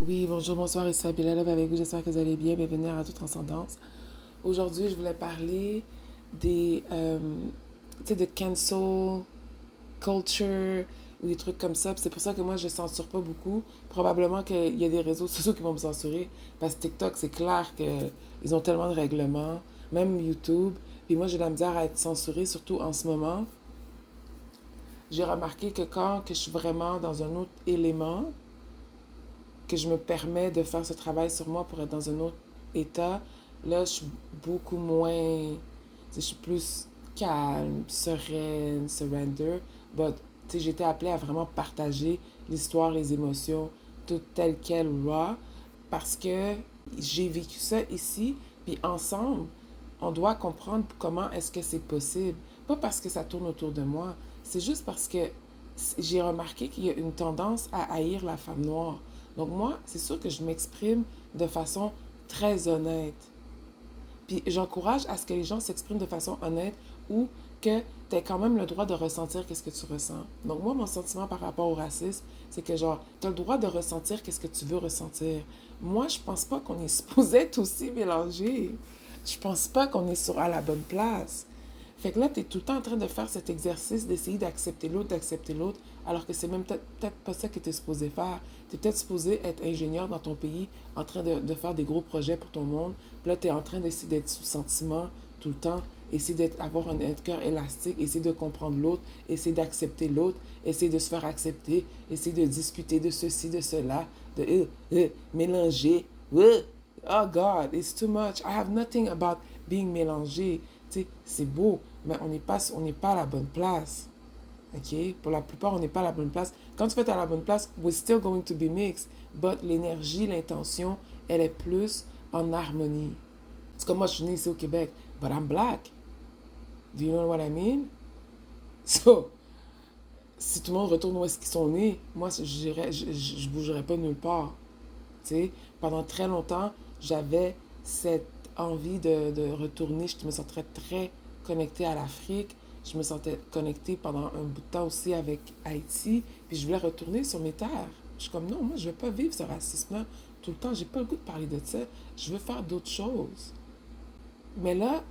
Oui, bonjour, bonsoir, ici Abila Love avec vous. J'espère que vous allez bien. Bienvenue à Radio Transcendance. Aujourd'hui, je voulais parler des, tu sais, de cancel culture ou des trucs comme ça. Puis c'est pour ça que moi, je ne censure pas beaucoup. Probablement qu'il y a des réseaux sociaux qui vont me censurer. Parce que TikTok, c'est clair qu'ils ont tellement de règlements. Même YouTube. Puis moi, j'ai de la misère à être censurée, surtout en ce moment. J'ai remarqué que quand que je suis vraiment dans un autre élément, que je me permets de faire ce travail sur moi pour être dans un autre état, là, je suis beaucoup moins... Je suis plus calme, sereine, surrender. But, j'ai été appelée à vraiment partager l'histoire, les émotions, tout tel quel, raw, parce que j'ai vécu ça ici, puis ensemble, on doit comprendre comment est-ce que c'est possible. Pas parce que ça tourne autour de moi, c'est juste parce que j'ai remarqué qu'il y a une tendance à haïr la femme noire. Donc moi, c'est sûr que je m'exprime de façon très honnête. Puis j'encourage à ce que les gens s'expriment de façon honnête ou que tu aies quand même le droit de ressentir qu'est-ce que tu ressens. Donc moi, mon sentiment par rapport au racisme, c'est que genre, tu as le droit de ressentir qu'est-ce que tu veux ressentir. Moi, je pense pas qu'on est supposé être aussi mélangé. Je pense pas qu'on est à la bonne place. Fait que là, tu es tout le temps en train de faire cet exercice d'essayer d'accepter l'autre, alors que c'est même peut-être pas ça que tu es supposé faire. Tu es peut-être supposé être ingénieur dans ton pays, en train de faire des gros projets pour ton monde. Puis là, tu es en train d'essayer d'être sous sentiment tout le temps, essayer d'avoir un cœur élastique, essayer de comprendre l'autre, essayer d'accepter l'autre, essayer de se faire accepter, essayer de discuter de ceci, de cela, de mélanger. Oh God, it's too much. I have nothing about being mélangé. Tu sais, c'est beau, mais on n'est pas à la bonne place. OK? Pour la plupart, on n'est pas à la bonne place. Quand tu vas être à la bonne place, we're still going to be mixed. But l'énergie, l'intention, elle est plus en harmonie. C'est comme moi, je suis née ici au Québec, but I'm black. Do you know what I mean? So, si tout le monde retourne où est-ce qu'ils sont nés, moi, je bougerais pas nulle part. Tu sais, pendant très longtemps, j'avais cette envie de retourner. Je me sentais très connectée à l'Afrique. Je me sentais connectée pendant un bout de temps aussi avec Haïti. Puis je voulais retourner sur mes terres. Je suis comme, non, moi, je ne veux pas vivre ce racisme-là tout le temps. J'ai pas le goût de parler de ça. Je veux faire d'autres choses. Mais là,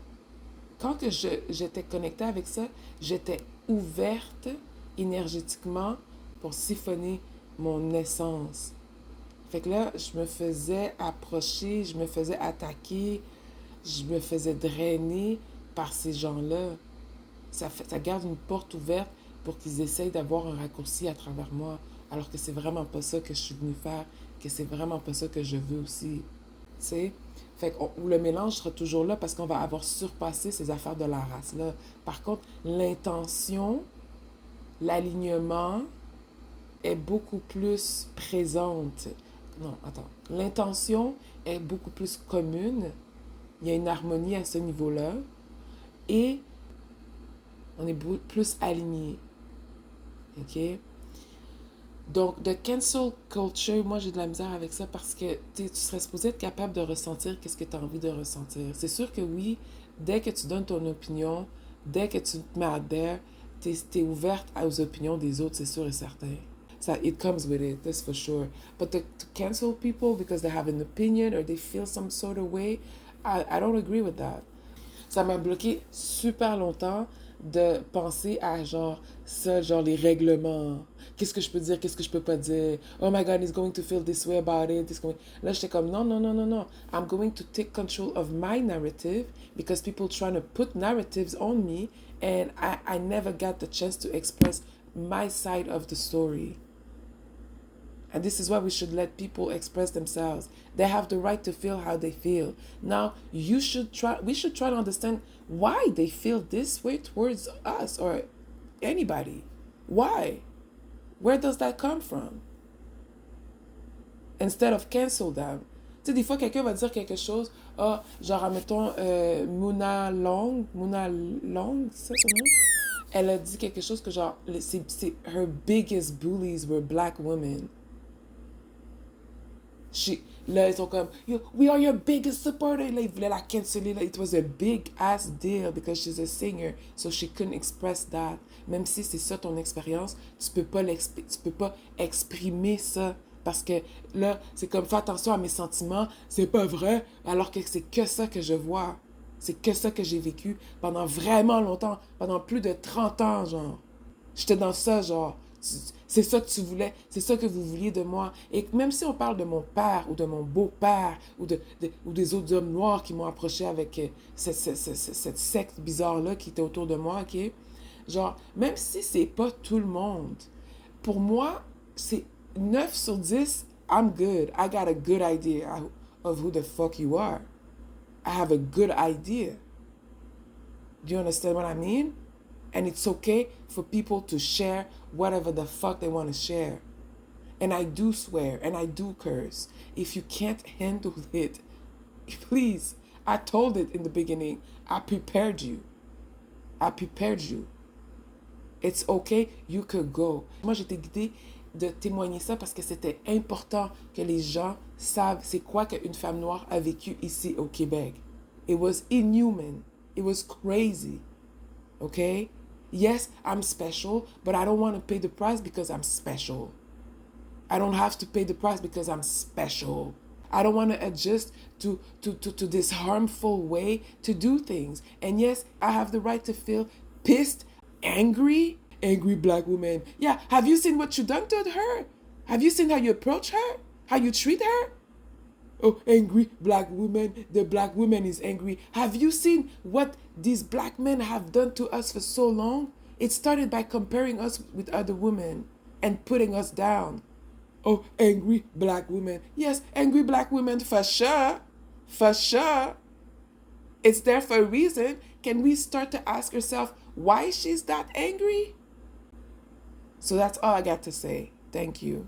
quand que j'étais connectée avec ça, j'étais ouverte énergétiquement pour siphonner mon essence. Fait que là, je me faisais approcher, je me faisais attaquer, je me faisais drainer par ces gens-là. Ça garde une porte ouverte pour qu'ils essayent d'avoir un raccourci à travers moi, alors que c'est vraiment pas ça que je suis venue faire, que c'est vraiment pas ça que je veux aussi. Tu sais? Fait que le mélange sera toujours là parce qu'on va avoir surpassé ces affaires de la race-là. Par contre, l'intention, l'alignement est beaucoup plus présente. Non, attends. L'intention est beaucoup plus commune. Il y a une harmonie à ce niveau-là. Et on est plus aligné. OK? Donc, de cancel culture, moi, j'ai de la misère avec ça parce que tu serais supposé être capable de ressentir qu'est-ce que tu as envie de ressentir. C'est sûr que oui, dès que tu donnes ton opinion, dès que tu te mets à terre, tu es ouverte aux opinions des autres, c'est sûr et certain. So it comes with it, that's for sure. But to cancel people because they have an opinion or they feel some sort of way, I don't agree with that. Ça m'a bloqué super longtemps de penser à genre ça, genre les règlements. Qu'est-ce que je peux dire, qu'est-ce que je peux pas dire. Oh my God, he's going to feel this way about it. Là, j'étais comme non, non, non, non, non. I'm going to take control of my narrative because people trying to put narratives on me and I never got the chance to express my side of the story. And this is why we should let people express themselves. They have the right to feel how they feel. Now, we should try to understand why they feel this way towards us or anybody. Why? Where does that come from? Instead of cancel them. Tu sais, des fois, quelqu'un va dire quelque chose, genre, admettons, Mouna Long, c'est ça son nom? Elle a dit quelque chose que genre, her biggest bullies were black women. Là, ils sont comme, we are your biggest supporter. Là, ils voulaient la canceller. Là, it was a big ass deal because she's a singer. So she couldn't express that. Même si c'est ça ton expérience, tu peux pas exprimer ça Parce que là, c'est comme fais attention à mes sentiments, c'est pas vrai, alors que c'est que ça que je vois. C'est que ça que j'ai vécu pendant vraiment longtemps, pendant plus de 30 ans, genre. J'étais dans ça, genre. C'est ça que tu voulais, c'est ça que vous vouliez de moi. Et même si on parle de mon père ou de mon beau-père ou des autres hommes noirs qui m'ont approché avec cette secte bizarre-là qui était autour de moi, ok? Genre, même si c'est pas tout le monde, pour moi, c'est 9 sur 10, I'm good. I got a good idea of who the fuck you are. I have a good idea. Do you understand what I mean? And it's okay for people to share whatever the fuck they want to share. And I do swear and I do curse. If you can't handle it, please, I told it in the beginning. I prepared you. I prepared you. It's okay, you could go. Moi, j'étais guidée de témoigner ça parce que c'était important que les gens savent c'est quoi qu'une femme noire a vécu ici au Québec. It was inhuman. It was crazy. Okay? Yes, I'm special, but I don't want to pay the price because I'm special. I don't have to pay the price because I'm special. I don't want to adjust to this harmful way to do things. And yes, I have the right to feel pissed, angry, angry black woman. Yeah, have you seen what you done to her? Have you seen how you approach her? How you treat her? Oh, angry black woman. The black woman is angry. Have you seen what these black men have done to us for so long? It started by comparing us with other women and putting us down. Oh, angry black women. Yes, angry black women for sure. For sure. It's there for a reason. Can we start to ask ourselves why she's that angry? So that's all I got to say. Thank you.